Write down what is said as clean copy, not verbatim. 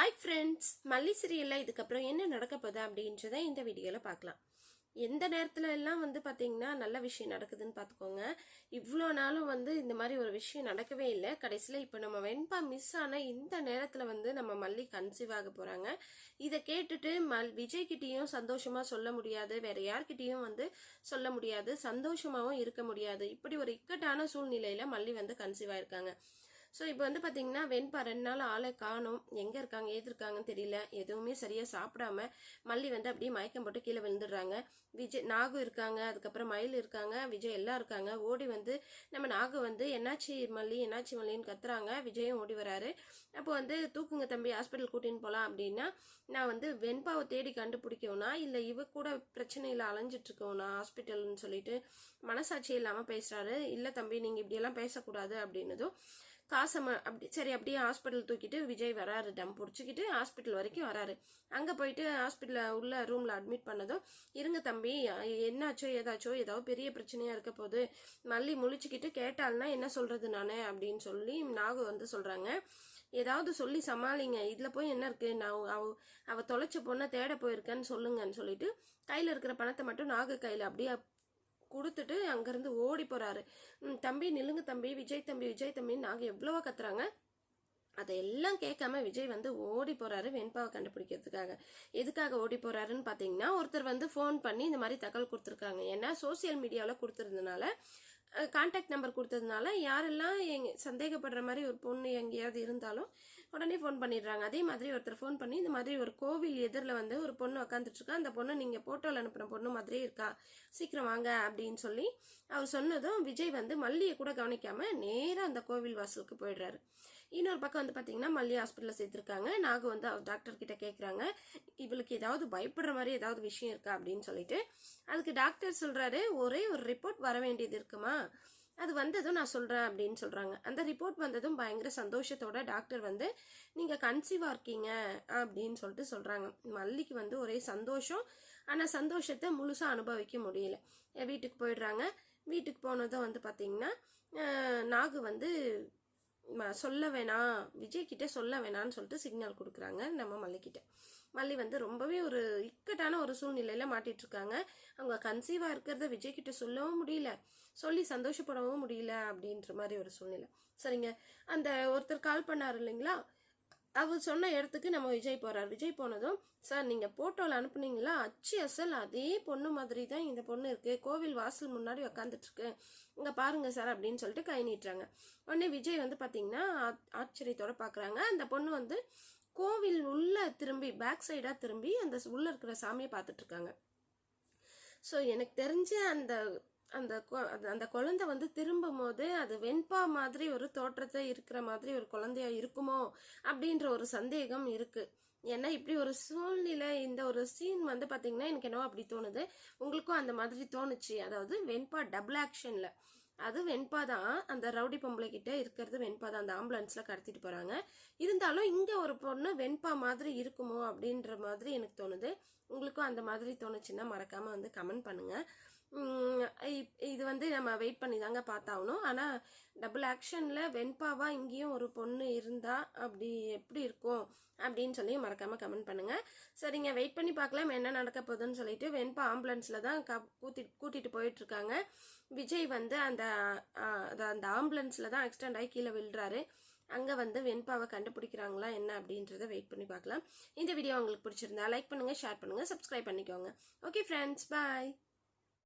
Hi friends, மல்லி சீரியலில் இதுக்கப்புறம் என்ன நடக்க போகுது அப்படின்றத இந்த வீடியோவில் பார்க்கலாம். எந்த நேரத்துல எல்லாம் பார்த்தீங்கன்னா நல்ல விஷயம் நடக்குதுன்னு பார்த்துக்கோங்க. இவ்வளோ நாளும் இந்த மாதிரி ஒரு விஷயம் நடக்கவே இல்லை. கடைசியில் இப்போ நம்ம வெண்பா மிஸ் ஆன இந்த நேரத்தில் நம்ம மல்லி கன்சீவ் ஆக போகிறாங்க. இதை கேட்டுட்டு விஜய்கிட்டையும் சந்தோஷமாக சொல்ல முடியாது, வேற யார்கிட்டையும் சொல்ல முடியாது, சந்தோஷமாகவும் இருக்க முடியாது. இப்படி ஒரு இக்கட்டான சூழ்நிலையில் மல்லி கன்சீவ் ஆயிருக்காங்க. ஸோ இப்போ பார்த்தீங்கன்னா வெண்பா 2 நாள் ஆளை காணும், எங்கே இருக்காங்க ஏது இருக்காங்கன்னு தெரியல. எதுவுமே சரியாக சாப்பிடாம மல்லி அப்படியே மயக்கம் போட்டு கீழே விழுந்துடுறாங்க. விஜய் நாகு இருக்காங்க, அதுக்கப்புறம் மயில் இருக்காங்க, விஜய் எல்லாம் இருக்காங்க. ஓடி நம்ம நாகு என்னாச்சு மல்லி என்னாச்சு மல்லின்னு கத்துறாங்க. விஜயும் ஓடி வராரு. அப்போ தூக்குங்க தம்பி, ஹாஸ்பிட்டல் கூட்டின்னு போகலாம் அப்படின்னா, நான் வெண்பாவை தேடி கண்டுபிடிக்கவுனா இல்லை இவ கூட பிரச்சனையில் அலைஞ்சிட்டு இருக்கவுனா ஹாஸ்பிட்டல்னு சொல்லிட்டு மனசாட்சி இல்லாமல் பேசுறாரு. இல்லை தம்பி நீங்கள் இப்படியெல்லாம் பேசக்கூடாது அப்படின்னதும் காசை அப்படி சரி அப்படியே ஹாஸ்பிட்டல் தூக்கிட்டு விஜய் வராரு. டம் பிடிச்சிக்கிட்டு ஹாஸ்பிட்டல் வரைக்கும் வராரு. அங்கே போயிட்டு ஹாஸ்பிட்டலில் உள்ள ரூமில் அட்மிட் பண்ணதும், இருங்க தம்பி என்னாச்சோ ஏதாச்சோ ஏதாவது பெரிய பிரச்சனையாக இருக்க போது, மல்லி முழிச்சுக்கிட்டு கேட்டால்னா என்ன சொல்கிறது நான் அப்படின்னு சொல்லி நாகு சொல்கிறாங்க. ஏதாவது சொல்லி சமாளிங்க, இதில் போய் என்ன இருக்குது, நான் அவ தொலைச்ச பொண்ணை தேட போயிருக்கேன்னு சொல்லுங்கன்னு சொல்லிட்டு கையில் இருக்கிற பணத்தை மட்டும் நாகு கையில் அப்படியே கொடுத்துட்டு அங்கேருந்து ஓடி போகிறாரு. தம்பி நில்லுங்க தம்பி, விஜய் தம்பி விஜய் தம்பின்னு நாங்கள் எவ்வளவோ கத்துறாங்க. அதையெல்லாம் கேட்காம விஜய் ஓடி போறாரு வெண்பாவை கண்டுபிடிக்கிறதுக்காக. எதுக்காக ஓடி போறாருன்னு பார்த்தீங்கன்னா, ஒருத்தர் ஃபோன் பண்ணி இந்த மாதிரி தகவல் கொடுத்துருக்காங்க. ஏன்னா சோசியல் மீடியாவில் கொடுத்துருந்தனால, கான்டாக்ட் நம்பர் கொடுத்ததுனால யாரெல்லாம் சந்தேகப்படுற மாதிரி ஒரு பொண்ணு எங்கேயாவது இருந்தாலும் உடனே ஃபோன் பண்ணிடுறாங்க. அதே மாதிரி ஒருத்தர் ஃபோன் பண்ணி இந்த மாதிரி ஒரு கோவில் எதிரில் ஒரு பொண்ணு உட்காந்துட்டு இருக்கா, அந்த பொண்ணு நீங்கள் போட்டோவில் அனுப்புகிற பொண்ணு மாதிரியே இருக்கா, சீக்கிரம் வாங்க அப்படின்னு சொல்லி அவர் சொன்னதும் விஜய் மல்லியை கூட கவனிக்காம நேராக அந்த கோவில் வாசலுக்கு போயிடுறாரு. இன்னொரு பக்கம் பார்த்தீங்கன்னா மல்லி ஹாஸ்பிட்டலில் சேர்த்துருக்காங்க. நாகு அவர் டாக்டர் கிட்ட கேட்குறாங்க, இவளுக்கு ஏதாவது பயப்படுற மாதிரி ஏதாவது விஷயம் இருக்கா அப்படின்னு சொல்லிட்டு. அதுக்கு டாக்டர் சொல்றாரு, ஒரே ஒரு ரிப்போர்ட் வர வேண்டியது இருக்குமா, அது வந்ததும் நான் சொல்றேன் அப்படின்னு சொல்றாங்க. அந்த ரிப்போர்ட் வந்ததும் பயங்கர சந்தோஷத்தோட டாக்டர் நீங்க கன்சீவா இருக்கீங்க அப்படின்னு சொல்லிட்டு சொல்றாங்க. மல்லிக்கு ஒரே சந்தோஷம். ஆனா சந்தோஷத்தை முழுசா அனுபவிக்க முடியல. வீட்டுக்கு போயிடுறாங்க. வீட்டுக்கு போனதும் பார்த்தீங்கன்னா நாகு சொல்ல வேணாம், விஜய் கிட்ட சொல்ல வேணான்னு சொல்லிட்டு சிக்னல் கொடுக்குறாங்க நம்ம மல்லிக்கிட்ட. மல்லி ரொம்பவே ஒரு இக்கட்டான ஒரு சூழ்நிலையில மாட்டிட்டு இருக்காங்க. அவங்க கன்சீவா இருக்கிறத விஜய் கிட்ட சொல்லவும் முடியல, சொல்லி சந்தோஷப்படவும் முடியல அப்படின்ற மாதிரி ஒரு சூழ்நிலை. சரிங்க, அந்த ஒருத்தர் கால் பண்ணாரு இல்லைங்களா, அவர் சொன்ன இடத்துக்கு நம்ம விஜய் போறாரு. விஜய் போனதும், சார் நீங்க போட்டோல அனுப்புனீங்களா, அச்சு அசல் அதே பொண்ணு மாதிரி தான் இந்த பொண்ணு இருக்கு, கோவில் வாசல் முன்னாடி உக்காந்துட்டு இருக்கு, இங்க பாருங்க சார் அப்படின்னு சொல்லிட்டு கை நீட்டுறாங்க. உடனே விஜய் பாத்தீங்கன்னா ஆச்சரியத்தோட பாக்குறாங்க. அந்த பொண்ணு கோவில் உள்ள திரும்பி பேக் சைடா திரும்பி அந்த உள்ள இருக்கிற சாமியை பார்த்துட்டு இருக்காங்க. ஸோ எனக்கு தெரிஞ்ச அந்த அந்த அந்த குழந்தை திரும்பும் போது அது வெண்பா மாதிரி ஒரு தோற்றத்தை இருக்கிற மாதிரி ஒரு குழந்தையா இருக்குமோ அப்படின்ற ஒரு சந்தேகம் இருக்கு. ஏன்னா இப்படி ஒரு சூழ்நிலை, இந்த ஒரு சீன் பாத்தீங்கன்னா எனக்கு என்னவோ அப்படி தோணுது. உங்களுக்கும் அந்த மாதிரி தோணுச்சு? அதாவது வெண்பா டபுள் ஆக்ஷன்ல, அது வெண்பா தான், அந்த ரவுடி பொம்பளை கிட்ட இருக்கிறது வெண்பா தான், அந்த ஆம்புலன்ஸ்ல கடத்திட்டு போறாங்க. இருந்தாலும் இங்க ஒரு பொண்ணு வெண்பா மாதிரி இருக்குமோ அப்படின்ற மாதிரி எனக்கு தோணுது. உங்களுக்கும் அந்த மாதிரி தோணுச்சுன்னா மறக்காம கமெண்ட் பண்ணுங்க. இது நம்ம வெயிட் பண்ணி தாங்க பார்த்தாகணும். ஆனால் டபுள் ஆக்ஷனில் வெண்பாவா இங்கேயும் ஒரு பொண்ணு இருந்தா அப்படி எப்படி இருக்கும் அப்படின்னு சொல்லி மறக்காம கமெண்ட் பண்ணுங்க. சரிங்க, வெயிட் பண்ணி பார்க்கலாம் என்ன நடக்க போகுதுன்னு சொல்லிட்டு. வெண்பா ஆம்புலன்ஸில் தான் கூட்டிட்டு போயிட்டு இருக்காங்க. விஜய் அந்த அந்த ஆம்புலன்ஸில் தான் ஆக்சிடென்ட் ஆகி கீழே விழுறாரு. அங்கே வெண்பாவை கண்டுபிடிக்கிறாங்களா என்ன அப்படின்றத வெயிட் பண்ணி பார்க்கலாம். இந்த வீடியோ உங்களுக்கு பிடிச்சிருந்தா லைக் பண்ணுங்க, ஷேர் பண்ணுங்க, சப்ஸ்கிரைப் பண்ணிக்கோங்க. ஓகே ஃப்ரெண்ட்ஸ், பாய்.